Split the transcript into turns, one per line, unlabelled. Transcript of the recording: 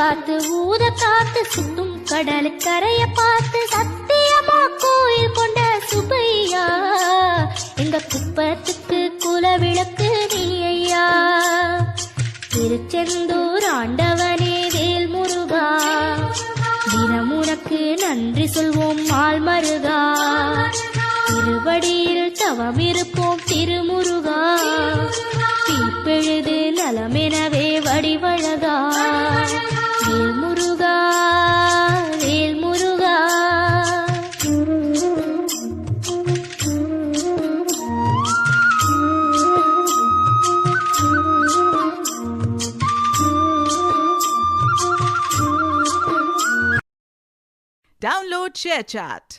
காத்து ஊத காத்து சுத்தும் கடலுக்கரைய பார்த்து சத்தியமா கோயில் கொண்ட சுப்பையா எங்க குப்பத்துக்கு குலவிளக்கு நீ ஐயா. திருச்செந்தூர் ஆண்டவனே வேல் முருகா தினம் உனக்கு நன்றி சொல்வோம் மால் மருகா. திருவடியில் தவம் இருப்போம் திருமுருகா தீப்பெழுது நலமெனவே வடிவழகா. வேல் முருகா வேல் முருகா.
Download ShareChat.